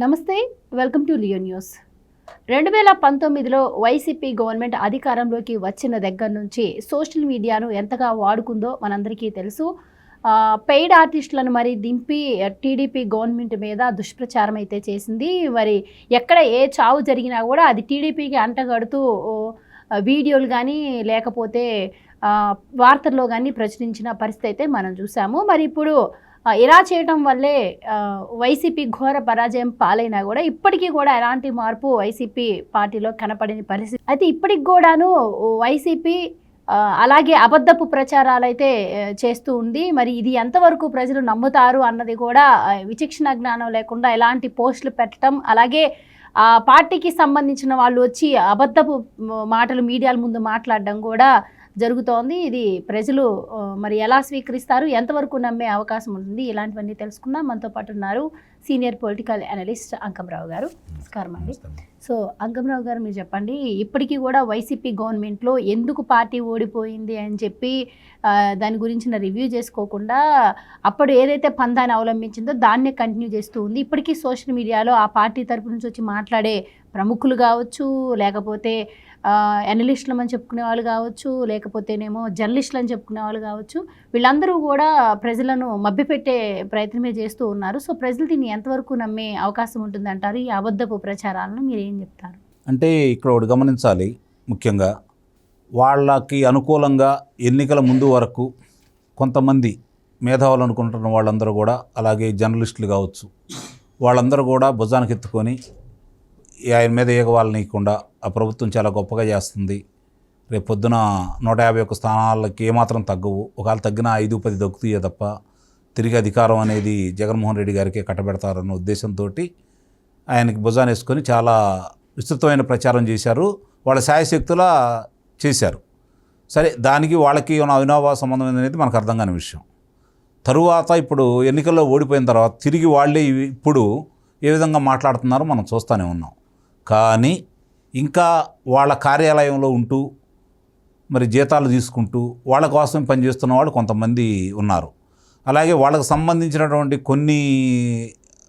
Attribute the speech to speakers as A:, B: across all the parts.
A: నమస్తే, welcome to Leo News. 2019లో YCP government అధికారంలోకి వచ్చిన దగ్గర నుంచి సోషల్ మీడియాను ఎంతగా వాడుకుందో మనందరికీ తెలుసు. పెయిడ్ ఆర్టిస్టులను మరి దింపి టీడీపీ గవర్నమెంట్ మీద దుష్ప్రచారం అయితే చేసింది. మరి ఎక్కడ ఏ చావు జరిగినా కూడా అది టీడీపీకి అంటగడుతూ వీడియోలు కానీ లేకపోతే వార్తల్లో కానీ ప్రచురించిన పరిస్థితి అయితే మనం చూసాము. మరి ఇప్పుడు ఇలా చేయడం వల్లే వైసీపీ ఘోర పరాజయం పాలైనా కూడా ఇప్పటికీ కూడా ఎలాంటి మార్పు వైసీపీ పార్టీలో కనపడని పరిస్థితి అయితే ఇప్పటికి కూడాను వైసీపీ అలాగే అబద్ధపు ప్రచారాలు అయితే చేస్తూ ఉంది. మరి ఇది ఎంతవరకు ప్రజలు నమ్ముతారు అన్నది కూడా విచక్షణ జ్ఞానం లేకుండా ఎలాంటి పోస్టులు పెట్టడం, అలాగే ఆ పార్టీకి సంబంధించిన వాళ్ళు వచ్చి అబద్ధపు మాటలు మీడియాల ముందు మాట్లాడడం కూడా జరుగుతోంది. ఇది ప్రజలు మరి ఎలా స్వీకరిస్తారు, ఎంతవరకు నమ్మే అవకాశం ఉంటుంది, ఇలాంటివన్నీ తెలుసుకుందాం. మనతో పాటు ఉన్నారు సీనియర్ పొలిటికల్ అనలిస్ట్ అంకంరావు గారు. నమస్కారం అండి. సో అంకంరావు గారు, మీరు చెప్పండి, ఇప్పటికీ కూడా వైసీపీ గవర్నమెంట్లో ఎందుకు పార్టీ ఓడిపోయింది అని చెప్పి దాని గురించిన రివ్యూ చేసుకోకుండా అప్పుడు ఏదైతే పందాన్ని అవలంబించిందో దాన్నే కంటిన్యూ చేస్తూ ఉంది. ఇప్పటికీ సోషల్ మీడియాలో ఆ పార్టీ తరపు నుంచి వచ్చి మాట్లాడే ప్రముఖులు కావచ్చు, లేకపోతే అనలిస్టులు అని చెప్పుకునే వాళ్ళు కావచ్చు, లేకపోతేనేమో జర్నలిస్టులు అని చెప్పుకునే వాళ్ళు కావచ్చు, వీళ్ళందరూ కూడా ప్రజలను మభ్యపెట్టే ప్రయత్నమే చేస్తూ ఉన్నారు. సో ప్రజలు దీన్ని ఎంతవరకు నమ్మే అవకాశం ఉంటుందంటారు, ఈ అబద్ధపు ప్రచారాలను మీరు ఏం చెప్తారు?
B: అంటే ఇక్కడ ఒకటి గమనించాలి. ముఖ్యంగా వాళ్ళకి అనుకూలంగా ఎన్నికల ముందు వరకు కొంతమంది మేధావులు అనుకుంటున్న వాళ్ళందరూ కూడా, అలాగే జర్నలిస్టులు కావచ్చు, వాళ్ళందరూ కూడా భుజానికి ఎత్తుకొని ఆయన మీద ఏగవాలనీయకుండా ఆ ప్రభుత్వం చాలా గొప్పగా చేస్తుంది, రేపు పొద్దున 151 స్థానాలకి ఏమాత్రం తగ్గవు, ఒకవేళ తగ్గిన 5-10 దక్కుతాయే తప్ప తిరిగి అధికారం అనేది జగన్మోహన్ రెడ్డి గారికే కట్టబెడతారన్న ఉద్దేశంతో ఆయనకి భుజాన్ని వేసుకొని చాలా విస్తృతమైన ప్రచారం చేశారు. వాళ్ళ శాయశక్తులా చేశారు. సరే, దానికి వాళ్ళకి అవినాభావ సంబంధం అనేది మనకు అర్థం కాని విషయం. తరువాత ఇప్పుడు ఎన్నికల్లో ఓడిపోయిన తర్వాత తిరిగి వాళ్ళే ఇప్పుడు ఏ విధంగా మాట్లాడుతున్నారో మనం చూస్తూనే ఉన్నాం. కానీ ఇంకా వాళ్ళ కార్యాలయంలో ఉంటూ మరి జీతాలు తీసుకుంటూ వాళ్ళ కోసం పనిచేస్తున్న వాళ్ళు కొంతమంది ఉన్నారు. అలాగే వాళ్ళకు సంబంధించినటువంటి కొన్ని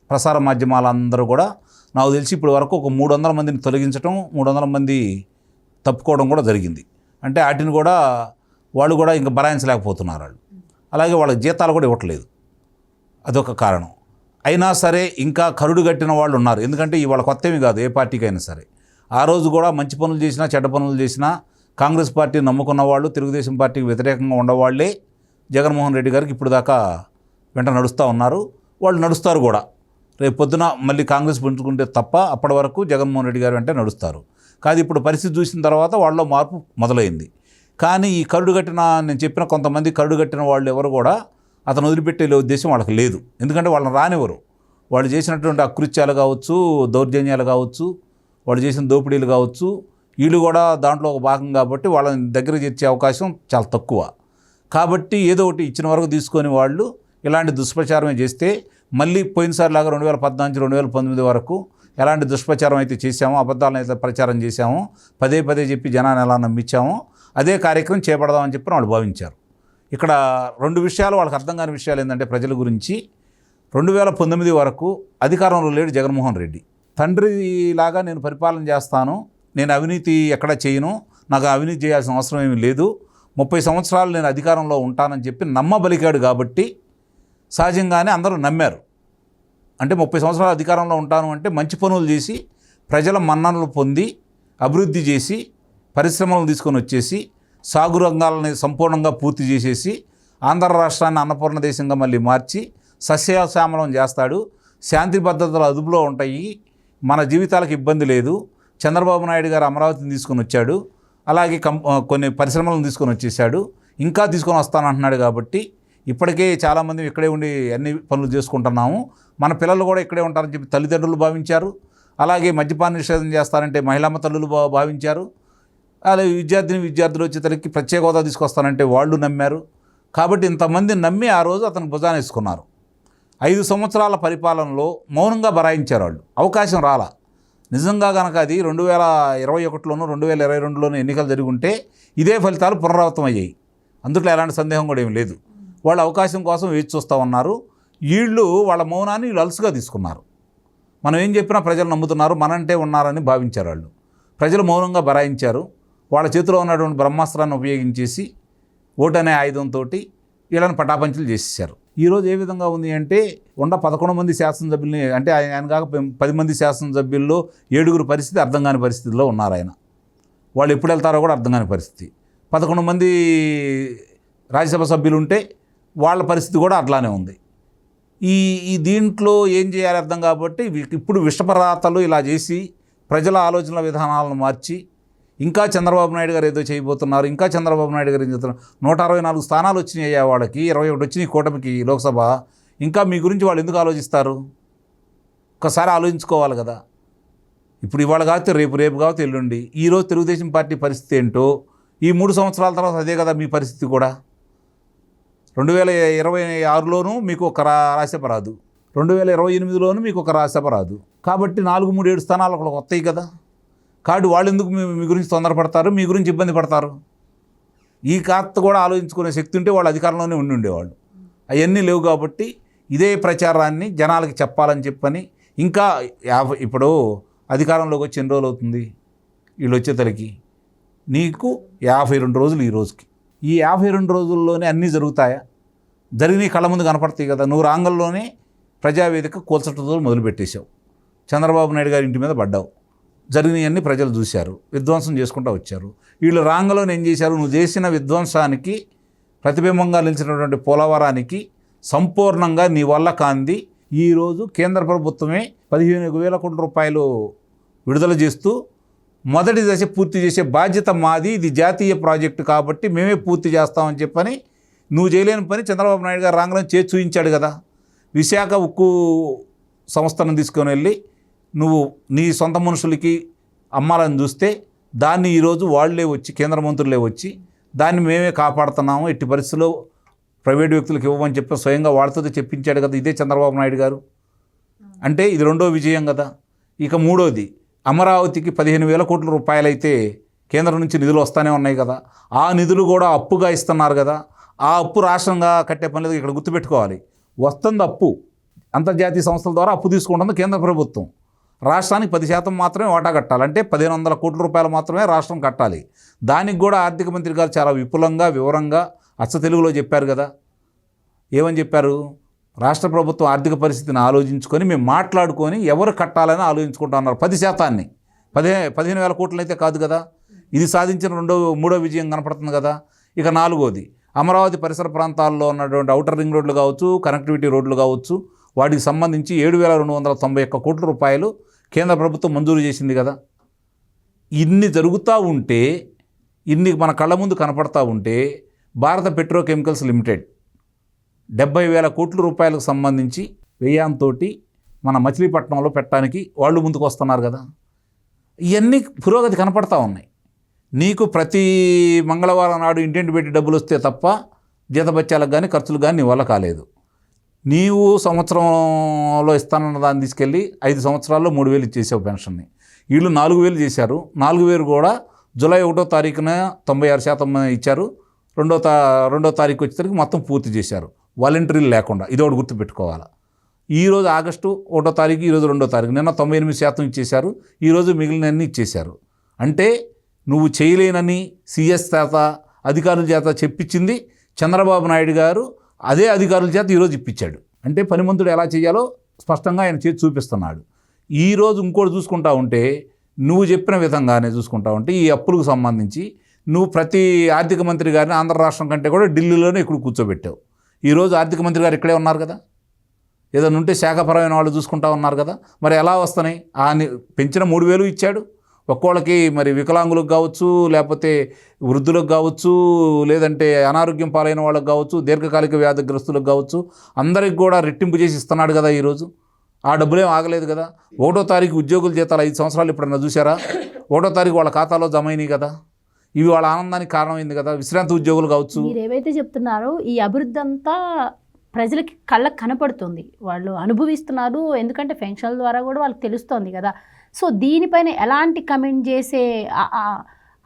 B: ప్రసార మాధ్యమాలందరూ కూడా నాకు తెలిసి ఇప్పటి వరకు ఒక 300 మందిని తొలగించడం, 300 మంది తప్పుకోవడం కూడా జరిగింది. అంటే వాటిని కూడా వాళ్ళు కూడా ఇంకా భరాయించలేకపోతున్నారు వాళ్ళు. అలాగే వాళ్ళకి జీతాలు కూడా ఇవ్వట్లేదు, అదొక కారణం. అయినా సరే ఇంకా కరుడు కట్టిన వాళ్ళు ఉన్నారు. ఎందుకంటే ఇవాళ కొత్తవి కాదు, ఏ పార్టీకి అయినా సరే. ఆ రోజు కూడా మంచి పనులు చేసినా చెడ్డ పనులు చేసినా కాంగ్రెస్ పార్టీ నమ్ముకున్న వాళ్ళు, తెలుగుదేశం పార్టీకి వ్యతిరేకంగా ఉండవాళ్లే జగన్మోహన్ రెడ్డి గారికి ఇప్పుడు దాకా వెంట నడుస్తూ ఉన్నారు. వాళ్ళు నడుస్తారు కూడా. రేపు పొద్దున మళ్ళీ కాంగ్రెస్ పుంజుకుంటే తప్ప అప్పటి వరకు జగన్మోహన్ రెడ్డి గారు వెంటే నడుస్తారు. కాదు, ఇప్పుడు పరిస్థితి చూసిన తర్వాత వాళ్ళలో మార్పు మొదలైంది. కానీ ఈ కరుడు కట్టిన, నేను చెప్పిన కొంతమంది కరుడు కట్టిన వాళ్ళు ఎవరు కూడా అతను వదిలిపెట్టే ఉద్దేశం వాళ్ళకి లేదు. ఎందుకంటే వాళ్ళని రానివ్వరు. వాళ్ళు చేసినటువంటి అకృత్యాలు కావచ్చు, దౌర్జన్యాలు కావచ్చు, వాళ్ళు చేసిన దోపిడీలు కావచ్చు, వీళ్ళు కూడా దాంట్లో ఒక భాగం కాబట్టి వాళ్ళని దగ్గర చేర్చే అవకాశం చాలా తక్కువ. కాబట్టి ఏదో ఒకటి ఇచ్చిన వరకు తీసుకొని వాళ్ళు ఇలాంటి దుష్ప్రచారమే చేస్తే మళ్ళీ పోయినసారిలాగా 2014-2019 వరకు ఎలాంటి దుష్ప్రచారం అయితే చేశామో, అబద్ధాలను అయితే ప్రచారం చేశామో, పదే పదే చెప్పి జనాన్ని ఎలా నమ్మించామో అదే కార్యక్రమం చేపడదామని చెప్పి వాళ్ళు భావించారు. ఇక్కడ 2 విషయాలు వాళ్ళకి అర్థం కాని విషయాలు ఏంటంటే, ప్రజల గురించి 2019 వరకు అధికారంలో లేడు జగన్మోహన్ రెడ్డి. తండ్రిలాగా నేను పరిపాలన చేస్తాను, నేను అవినీతి ఎక్కడ చేయను, నాకు అవినీతి చేయాల్సిన అవసరం ఏమీ లేదు, 30 సంవత్సరాలు నేను అధికారంలో ఉంటానని చెప్పి నమ్మబలికాడు. కాబట్టి సహజంగానే అందరూ నమ్మారు. అంటే 30 సంవత్సరాలు అధికారంలో ఉంటాను అంటే మంచి పనులు చేసి ప్రజల మన్ననలు పొంది అభివృద్ధి చేసి పరిశ్రమలను తీసుకొని వచ్చేసి సాగు రంగాలని సంపూర్ణంగా పూర్తి చేసేసి ఆంధ్ర రాష్ట్రాన్ని అన్నపూర్ణ దేశంగా మళ్ళీ మార్చి సస్యశ్యామలం చేస్తాడు, శాంతి భద్రతలు అదుపులో ఉంటాయి, మన జీవితాలకు ఇబ్బంది లేదు. చంద్రబాబు నాయుడు గారు అమరావతిని తీసుకొని వచ్చాడు, అలాగే కొన్ని పరిశ్రమలను తీసుకొని వచ్చేసాడు, ఇంకా తీసుకొని వస్తానంటున్నాడు. కాబట్టి ఇప్పటికే చాలామంది ఇక్కడే ఉండి అన్ని పనులు చేసుకుంటున్నాము, మన పిల్లలు కూడా ఇక్కడే ఉంటారని చెప్పి తల్లిదండ్రులు భావించారు. అలాగే మద్యపాన నిషేధం చేస్తారంటే మహిళమ్మ తల్లులు భావించారు. అలాగే విద్యార్థులు వచ్చేసరికి ప్రత్యేక హోదా తీసుకొస్తానంటే వాళ్ళు నమ్మారు. కాబట్టి ఇంతమంది నమ్మి ఆ రోజు అతను భుజాన్ని వేసుకున్నారు. 5 సంవత్సరాల పరిపాలనలో మౌనంగా బరాయించారు వాళ్ళు, అవకాశం రాలా. నిజంగా కనుక అది 2021లోనూ 2022లోనూ ఎన్నికలు జరిగి ఉంటే ఇదే ఫలితాలు పునరావృతం అయ్యాయి. అందుట్లో ఎలాంటి సందేహం కూడా ఏమి లేదు. వాళ్ళు అవకాశం కోసం వేచి చూస్తూ ఉన్నారు. వీళ్ళు వాళ్ళ మౌనాన్ని వీళ్ళు అలసుగా తీసుకున్నారు. మనం ఏం చెప్పినా ప్రజలు నమ్ముతున్నారు, మనంటే ఉన్నారని భావించారు వాళ్ళు. ప్రజలు మౌనంగా బరాయించారు. వాళ్ళ చేతిలో ఉన్నటువంటి బ్రహ్మాస్త్రాన్ని ఉపయోగించేసి ఓటు అనే ఆయుధంతో వీళ్ళని పటాపంచలు చేసేసారు. ఈరోజు ఏ విధంగా ఉంది అంటే 11 మంది శాసనసభ్యుల్ని, అంటే ఆయన కాక 10 మంది శాసనసభ్యుల్లో 7 పరిస్థితి అర్థం కాని పరిస్థితిలో ఉన్నారు ఆయన. వాళ్ళు ఎప్పుడు వెళ్తారో కూడా అర్థం కాని పరిస్థితి. 11 మంది రాజ్యసభ సభ్యులు ఉంటే వాళ్ళ పరిస్థితి కూడా అట్లానే ఉంది. ఈ దీంట్లో ఏం చేయాలి అర్థం కాబట్టి ఇప్పుడు విషపరాతలు ఇలా చేసి ప్రజల ఆలోచనల విధానాలను మార్చి ఇంకా చంద్రబాబు నాయుడు గారు ఏదో చేయబోతున్నారు, ఇంకా చంద్రబాబు నాయుడు గారు ఏం చేస్తున్నారు. 164 స్థానాలు వచ్చినాయి వాళ్ళకి, 21 వచ్చినాయి కూటమికి లోక్సభ. ఇంకా మీ గురించి వాళ్ళు ఎందుకు ఆలోచిస్తారు? ఒకసారి ఆలోచించుకోవాలి కదా. ఇప్పుడు ఇవాళ కాకపోతే రేపు కాకపోతే ఎల్లుండి. ఈరోజు తెలుగుదేశం పార్టీ పరిస్థితి ఏంటో ఈ 3 సంవత్సరాల తర్వాత అదే కదా మీ పరిస్థితి కూడా. 2026లోనూ మీకు ఒక రాజ్యసభ రాదు, 2028లోనూ మీకు ఒక రాజ్యసభ రాదు. కాబట్టి 4, 3, 7 స్థానాలు అక్కడ వస్తాయి కదా. కాబట్టి వాళ్ళు ఎందుకు మీ గురించి తొందరపడతారు, మీ గురించి ఇబ్బంది పడతారు? ఈ కాస్త కూడా ఆలోచించుకునే శక్తి ఉంటే వాళ్ళు అధికారంలోనే ఉండేవాళ్ళు. అవన్నీ లేవు కాబట్టి ఇదే ప్రచారాన్ని జనాలకి చెప్పాలని చెప్పని ఇంకా ఇప్పుడు అధికారంలోకి వచ్చి ఎన్ని రోజులు అవుతుంది వీళ్ళు వచ్చేతలకి? నీకు 52 రోజులు ఈ రోజుకి. ఈ 52 రోజుల్లోనే అన్నీ జరుగుతాయా? జరిగిన కళ్ళ ముందు కనపడతాయి కదా. నువ్వు రాంగల్లోనే ప్రజావేదిక కూల్చటంతో మొదలుపెట్టేశావు, చంద్రబాబు నాయుడు గారి ఇంటి మీద పడ్డావు. జరిగినవన్నీ ప్రజలు చూశారు, విధ్వంసం చేసుకుంటూ వచ్చారు. వీళ్ళు రాంగలోనే ఏం చేశారు? నువ్వు చేసిన విధ్వంసానికి ప్రతిబింబంగా నిలిచినటువంటి పోలవరానికి సంపూర్ణంగా నీ వల్ల కాంది. ఈరోజు కేంద్ర ప్రభుత్వమే 15,000 కోట్ల రూపాయలు విడుదల చేస్తూ మొదటి దశ పూర్తి చేసే బాధ్యత మాది, ఇది జాతీయ ప్రాజెక్టు కాబట్టి మేమే పూర్తి చేస్తామని చెప్పని నువ్వు చేయలేని పని చంద్రబాబు నాయుడు గారు రాంగలను చేసి చూపించాడు కదా. విశాఖ ఉక్కు సంస్థను తీసుకొని వెళ్ళి నువ్వు నీ సొంత మనుషులకి అమ్మాలని చూస్తే దాన్ని ఈరోజు వాళ్ళే వచ్చి, కేంద్ర మంత్రులే వచ్చి దాన్ని మేమే కాపాడుతున్నాము, ఎట్టి పరిస్థితుల్లో ప్రైవేట్ వ్యక్తులకు ఇవ్వమని చెప్పి స్వయంగా వాళ్ళతో చెప్పించాడు కదా ఇదే చంద్రబాబు నాయుడు గారు. అంటే ఇది 2వ విజయం కదా. ఇక 3వది, అమరావతికి 15,000 కోట్ల రూపాయలు అయితే కేంద్రం నుంచి నిధులు వస్తూనే ఉన్నాయి కదా. ఆ నిధులు కూడా అప్పుగా ఇస్తున్నారు కదా. ఆ అప్పు రాష్ట్రంగా కట్టే పని లేదు. ఇక్కడ గుర్తుపెట్టుకోవాలి, వస్తుంది అప్పు, అంతర్జాతీయ సంస్థల ద్వారా అప్పు తీసుకుంటుంది కేంద్ర ప్రభుత్వం. రాష్ట్రానికి 10% మాత్రమే వాటా కట్టాలి. అంటే 1,500 కోట్ల రూపాయలు మాత్రమే రాష్ట్రం కట్టాలి. దానికి కూడా ఆర్థిక మంత్రి గారు చాలా విపులంగా వివరంగా అచ్చ తెలుగులో చెప్పారు కదా. ఏమని చెప్పారు? రాష్ట్ర ప్రభుత్వం ఆర్థిక పరిస్థితిని ఆలోచించుకొని మేము మాట్లాడుకొని ఎవరు కట్టాలని ఆలోచించుకుంటా ఉన్నారు. 10%ని 15,000 కోట్లు అయితే కాదు కదా. ఇది సాధించిన 3వ విజయం కనపడుతుంది కదా. ఇక 4వది, అమరావతి పరిసర ప్రాంతాల్లో ఉన్నటువంటి ఔటర్ రింగ్ రోడ్లు కావచ్చు, కనెక్టివిటీ రోడ్లు కావచ్చు, వాటికి సంబంధించి 7,291 కోట్ల రూపాయలు కేంద్ర ప్రభుత్వం మంజూరు చేసింది కదా. ఇన్ని జరుగుతూ ఉంటే, ఇన్ని మన కళ్ళ ముందు కనపడతా ఉంటే భారత పెట్రోకెమికల్స్ లిమిటెడ్ 70,000 కోట్ల రూపాయలకు సంబంధించి వ్యయంతో మన మచిలీపట్నంలో పెట్టడానికి వాళ్ళు ముందుకు వస్తున్నారు కదా. ఇవన్నీ పురోగతి కనపడతా ఉన్నాయి. నీకు ప్రతి మంగళవారం నాడు ఇంటింటి పెట్టి డబ్బులు వస్తే తప్ప జీతబత్యాలకు కానీ ఖర్చులు కానీ నీ వల్ల కాలేదు. నీవు సంవత్సరంలో ఇస్తానన్న దాన్ని తీసుకెళ్ళి 5 సంవత్సరాల్లో 3,000 ఇచ్చేసావు పెన్షన్ని. వీళ్ళు 4,000 చేశారు. 4,000 కూడా జూలై 1వ తారీఖున 96% ఇచ్చారు. 2వ తారీఖు వచ్చేసరికి మొత్తం పూర్తి చేశారు, వాలంటీర్లు లేకుండా. ఇది ఒకటి గుర్తుపెట్టుకోవాలి. ఈరోజు ఆగస్టు 1వ తారీఖు, ఈరోజు 2వ తారీఖు, నిన్న 98% ఇచ్చేశారు, ఈరోజు మిగిలినన్ని ఇచ్చేశారు. అంటే నువ్వు చేయలేనని సిఎస్ చేత అధికారుల చేత చెప్పించింది చంద్రబాబు నాయుడు గారు అదే అధికారుల చేత ఈరోజు ఇప్పించాడు. అంటే పనిమంతుడు ఎలా చేయాలో స్పష్టంగా ఆయన చేసి చూపిస్తున్నాడు. ఈరోజు ఇంకోటి చూసుకుంటా ఉంటే, నువ్వు చెప్పిన విధంగానే చూసుకుంటా ఉంటే ఈ అప్పులకు సంబంధించి నువ్వు ప్రతి ఆర్థిక మంత్రి గారిని ఆంధ్ర రాష్ట్రం కంటే కూడా ఢిల్లీలోనే ఇక్కడ కూర్చోబెట్టావు. ఈరోజు ఆర్థిక మంత్రి గారు ఇక్కడే ఉన్నారు కదా. ఏదైనా ఉంటే శాఖపరమైన వాళ్ళు చూసుకుంటా ఉన్నారు కదా. మరి ఎలా వస్తున్నాయి? పెంచిన 3,000 ఇచ్చాడు ఒక్కోళ్ళకి. మరి వికలాంగులకు కావచ్చు, లేకపోతే వృద్ధులకు కావచ్చు, లేదంటే అనారోగ్యం పాలైన వాళ్ళకి కావచ్చు, దీర్ఘకాలిక వ్యాధిగ్రస్తులకు కావచ్చు, అందరికి కూడా రెట్టింపు చేసి ఇస్తున్నాడు కదా. ఈరోజు ఆ డబ్బులేం ఆగలేదు కదా. 1వ తారీఖు ఉద్యోగుల జీతాలు 5 సంవత్సరాలు ఎప్పుడన్నా చూసారా? 1వ తారీఖు వాళ్ళ ఖాతాలో జమ అయినాయి కదా. ఇవి వాళ్ళ ఆనందానికి కారణమైంది కదా. విశ్రాంతి ఉద్యోగులు కావచ్చు.
A: మీరు ఏవైతే చెప్తున్నారో ఈ అభివృద్ధి అంతా ప్రజలకి కళ్ళకు కనపడుతుంది, వాళ్ళు అనుభవిస్తున్నారు. ఎందుకంటే పెన్షన్ల ద్వారా కూడా వాళ్ళకి తెలుస్తోంది కదా. సో దీనిపైన ఎలాంటి కమెంట్ చేసే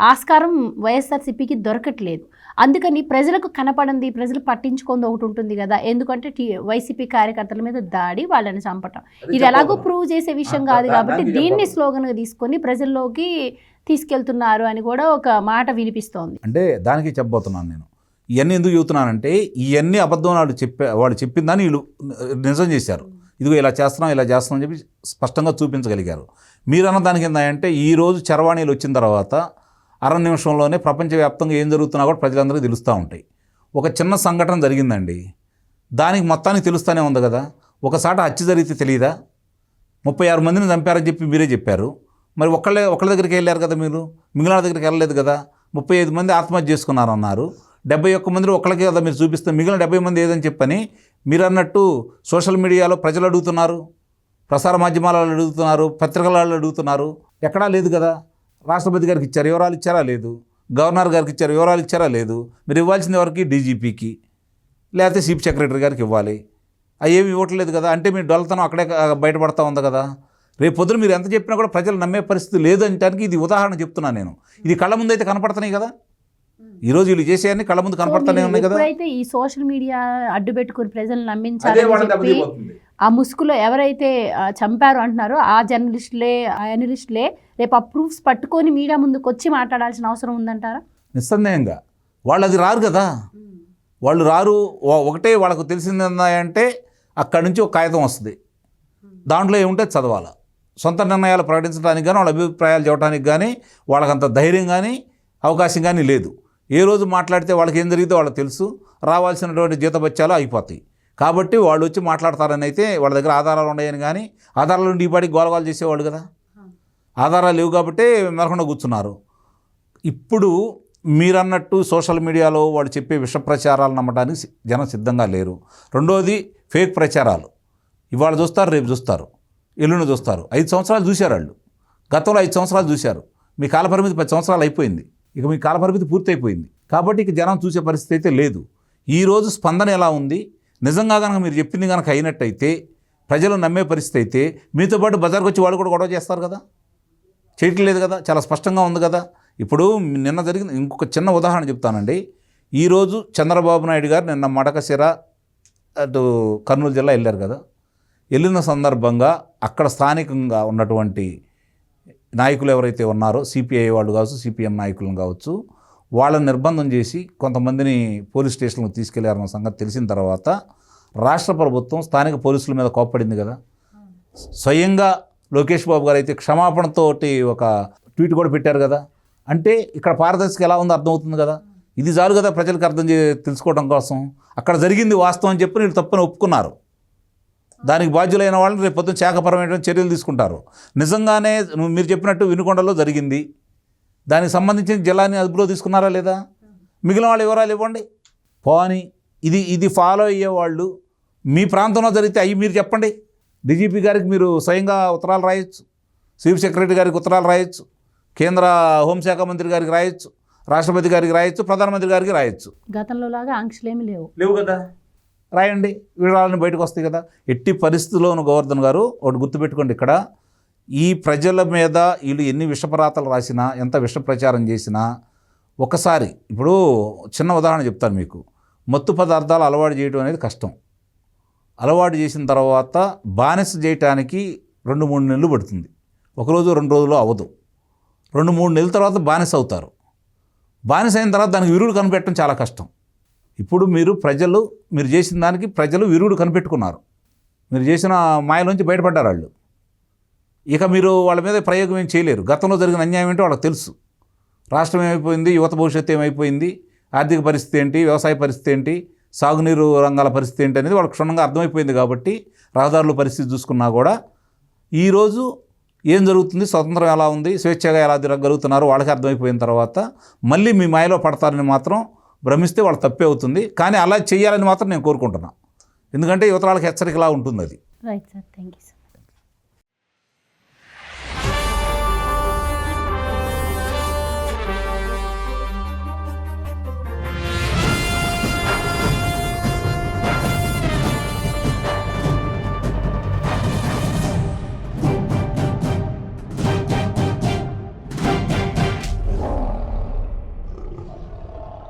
A: ఆస్కారం వైఎస్ఆర్సీపీకి దొరకట్లేదు. అందుకని ప్రజలకు కనపడింది, ప్రజలు పట్టించుకుంది ఒకటి ఉంటుంది కదా, ఎందుకంటే వైసీపీ కార్యకర్తల మీద దాడి, వాళ్ళని చంపటం, ఇది ఎలాగో ప్రూవ్ చేసే విషయం కాదు కాబట్టి దీన్ని స్లోగన్గా తీసుకొని ప్రజల్లోకి తీసుకెళ్తున్నారు అని కూడా ఒక మాట వినిపిస్తోంది.
B: అంటే దానికి చెప్పబోతున్నాను నేను. ఇవన్నీ ఎందుకు చెబుతున్నానంటే ఇవన్నీ అబద్ధం వాళ్ళు చెప్పిందని వీళ్ళు నిజం చేశారు. ఇదిగో ఇలా చేస్తున్నాం అని చెప్పి స్పష్టంగా చూపించగలిగారు. మీరన్న దానికి ఏంటంటే ఈరోజు చరవాణీలు వచ్చిన తర్వాత అర నిమిషంలోనే ప్రపంచవ్యాప్తంగా ఏం జరుగుతున్నా కూడా ప్రజలందరికీ తెలుస్తూ ఉంటాయి. ఒక చిన్న సంఘటన జరిగిందండి, దానికి మొత్తానికి తెలుస్తూనే ఉంది కదా. ఒకసారి హత్య జరిగితే తెలియదా? 36 మందిని చంపారని చెప్పి మీరే చెప్పారు. మరి ఒకళ్ళ దగ్గరికి వెళ్ళారు కదా మీరు, మిగిలిన దగ్గరికి వెళ్ళలేదు కదా. 35 మంది ఆత్మహత్య చేసుకున్నారన్నారు. 71 మందిలో ఒకళ్ళకే కదా మీరు చూపిస్తే, మిగిలిన 70 మంది ఏదని చెప్పని మీరు అన్నట్టు సోషల్ మీడియాలో ప్రజలు అడుగుతున్నారు, ప్రసార మాధ్యమాలలో అడుగుతున్నారు, పత్రికలలో అడుగుతున్నారు. ఎక్కడా లేదు కదా. రాష్ట్రపతి గారికి ఇచ్చారు, వివరాలు ఇచ్చారా? లేదు. గవర్నర్ గారికి ఇచ్చారు, వివరాలు ఇచ్చారా? లేదు. మీరు ఇవ్వాల్సింది ఎవరికి? డీజీపీకి, లేకపోతే చీఫ్ సెక్రటరీ గారికి ఇవ్వాలి. అవి ఏమి ఇవ్వట్లేదు కదా. అంటే మీ డొల్లతనం అక్కడే బయటపడతా ఉంది కదా. రేపు పొద్దున మీరు ఎంత చెప్పినా కూడా ప్రజలు నమ్మే పరిస్థితి లేదు అనడానికి ఇది ఉదాహరణ చెప్తున్నాను నేను. ఇది కళ్ళ ముందు అయితే కనపడుతున్నాయి కదా. ఈరోజు వీళ్ళు చేసేవన్నీ కళ్ళ ముందు కనపడుతూనే ఉన్నాయి కదా.
A: అయితే ఈ సోషల్ మీడియా అడ్డు పెట్టుకుని ప్రజలు నమ్మించాలని చెప్పి ఆ ముసుగులో ఎవరైతే చంపారు అంటున్నారో ఆ జర్నలిస్టులే రేపు ఆ ప్రూఫ్స్ పట్టుకొని మీడియా ముందుకు వచ్చి మాట్లాడాల్సిన అవసరం ఉందంటారా?
B: నిస్సందేహంగా వాళ్ళు అది రారు కదా. వాళ్ళు రారు. ఒకటే వాళ్ళకు తెలిసింది ఏంటంటే అక్కడి నుంచి ఒక కాగితం వస్తుంది, దాంట్లో ఏముంటే చదవాలి. సొంత నిర్ణయాలు ప్రకటించడానికి కానీ వాళ్ళ అభిప్రాయాలు చెప్పడానికి కానీ వాళ్ళకంత ధైర్యం కానీ అవకాశం కానీ లేదు. ఏ రోజు మాట్లాడితే వాళ్ళకి ఏం జరిగితే వాళ్ళకి తెలుసు. రావాల్సినటువంటి జీతబత్యాలు అయిపోతాయి. కాబట్టి వాళ్ళు వచ్చి మాట్లాడతారని అయితే వాళ్ళ దగ్గర ఆధారాలు ఉన్నాయని, కానీ ఆధారాలు ఉండి ఈ పాటికి గోలగోలు చేసేవాళ్ళు కదా. ఆధారాలు లేవు కాబట్టి మెరకుండా కూర్చున్నారు. ఇప్పుడు మీరన్నట్టు సోషల్ మీడియాలో వాళ్ళు చెప్పే విష ప్రచారాలు నమ్మడానికి జనం సిద్ధంగా లేరు. రెండోది ఫేక్ ప్రచారాలు. ఇవాళ చూస్తారు, రేపు చూస్తారు, ఎల్లుండి చూస్తారు. 5 సంవత్సరాలు చూశారు వాళ్ళు. గతంలో 5 సంవత్సరాలు చూశారు. మీ కాలపరిమితి 10 సంవత్సరాలు అయిపోయింది. ఇక మీ కాలపరిమితి పూర్తయిపోయింది. కాబట్టి ఇక జనం చూసే పరిస్థితి అయితే లేదు. ఈరోజు స్పందన ఎలా ఉంది? నిజంగా కనుక మీరు చెప్పింది కనుక అయినట్టయితే, ప్రజలు నమ్మే పరిస్థితి అయితే మీతో పాటు బజార్కి వచ్చి వాళ్ళు కూడా గొడవ చేస్తారు కదా. చేయట్లేదు కదా, చాలా స్పష్టంగా ఉంది కదా. ఇప్పుడు నిన్న జరిగిన ఇంకొక చిన్న ఉదాహరణ చెప్తానండి. ఈరోజు చంద్రబాబు నాయుడు గారు నిన్న మడకశిర అటు కర్నూలు జిల్లా వెళ్ళారు కదా. వెళ్ళిన సందర్భంగా అక్కడ స్థానికంగా ఉన్నటువంటి నాయకులు ఎవరైతే ఉన్నారో, సిపిఐ వాళ్ళు కావచ్చు, సిపిఎం నాయకులను కావచ్చు, వాళ్ళని నిర్బంధం చేసి కొంతమందిని పోలీస్ స్టేషన్లకు తీసుకెళ్లారన్న సంగతి తెలిసిన తర్వాత రాష్ట్ర ప్రభుత్వం స్థానిక పోలీసుల మీద కోప్పడింది కదా. స్వయంగా లోకేష్ బాబు గారు అయితే క్షమాపణతోటి ఒక ట్వీట్ కూడా పెట్టారు కదా. అంటే ఇక్కడ పారదర్శకత ఎలా ఉందో అర్థమవుతుంది కదా. ఇది చాలు కదా ప్రజలకు తెలుసుకోవడం కోసం. అక్కడ జరిగింది వాస్తవం అని చెప్పి వీళ్ళు తప్పని ఒప్పుకున్నారు. దానికి బాధ్యులైన వాళ్ళని రేపు పొద్దున శాఖపరమైన చర్యలు తీసుకుంటారు. నిజంగానే మీరు చెప్పినట్టు వినుకొండలో జరిగింది, దానికి సంబంధించిన జిల్లాని అదుపులో తీసుకున్నారా లేదా? మిగిలిన వాళ్ళ వివరాలు ఇవ్వండి. పోని ఇది ఫాలో అయ్యేవాళ్ళు మీ ప్రాంతంలో జరిగితే అవి మీరు చెప్పండి. డీజీపీ గారికి మీరు స్వయంగా ఉత్తరాలు రాయొచ్చు, చీఫ్ సెక్రటరీ గారికి ఉత్తరాలు రాయొచ్చు, కేంద్ర హోంశాఖ మంత్రి గారికి రాయొచ్చు, రాష్ట్రపతి గారికి రాయొచ్చు, ప్రధానమంత్రి గారికి రాయొచ్చు.
A: గతంలో లాగా ఆంక్షలేమి
B: లేవు కదా. రాయండి, వివరాలను బయటకు వస్తాయి కదా. ఎట్టి పరిస్థితుల్లోనూ గోవర్ధన్ గారు ఒకటి గుర్తుపెట్టుకోండి, ఇక్కడ ఈ ప్రజల మీద వీళ్ళు ఎన్ని విషపరాతలు రాసినా, ఎంత విష ప్రచారం చేసినా, ఒకసారి ఇప్పుడు చిన్న ఉదాహరణ చెప్తాను మీకు. మత్తు పదార్థాలు అలవాటు చేయడం అనేది కష్టం. అలవాటు చేసిన తర్వాత బానిస చేయటానికి 2-3 నెలలు పడుతుంది. ఒకరోజు 2 రోజులు అవ్వదు. 2-3 నెలల తర్వాత బానిస అవుతారు. బానిస అయిన తర్వాత దానికి విరుగుడు కనిపెట్టడం చాలా కష్టం. ఇప్పుడు మీరు చేసిన దానికి ప్రజలు విరుగుడు కనిపెట్టుకున్నారు. మీరు చేసిన మాయలోంచి బయటపడ్డారు వాళ్ళు. ఇక మీరు వాళ్ళ మీద ప్రయోగం ఏం చేయలేరు. గతంలో జరిగిన అన్యాయం ఏంటో వాళ్ళకి తెలుసు. రాష్ట్రం ఏమైపోయింది, యువత భవిష్యత్తు ఏమైపోయింది, ఆర్థిక పరిస్థితి ఏంటి, వ్యవసాయ పరిస్థితి ఏంటి, సాగునీరు రంగాల పరిస్థితి ఏంటి అనేది వాళ్ళకి క్షుణ్ణంగా అర్థమైపోయింది. కాబట్టి రహదారుల పరిస్థితి చూసుకున్నా కూడా ఈరోజు ఏం జరుగుతుంది, స్వతంత్రం ఎలా ఉంది, స్వేచ్ఛగా ఎలా తిరగలుగుతున్నారు వాళ్ళకి అర్థమైపోయిన తర్వాత మళ్ళీ మీ మాయలో పడతారని మాత్రం భ్రమిస్తే వాళ్ళు తప్పే అవుతుంది. కానీ అలా చేయాలని మాత్రం నేను కోరుకుంటున్నాను. ఎందుకంటే యువతరాలకు హెచ్చరికలా ఉంటుంది అది.
A: Right sir, thank you sir.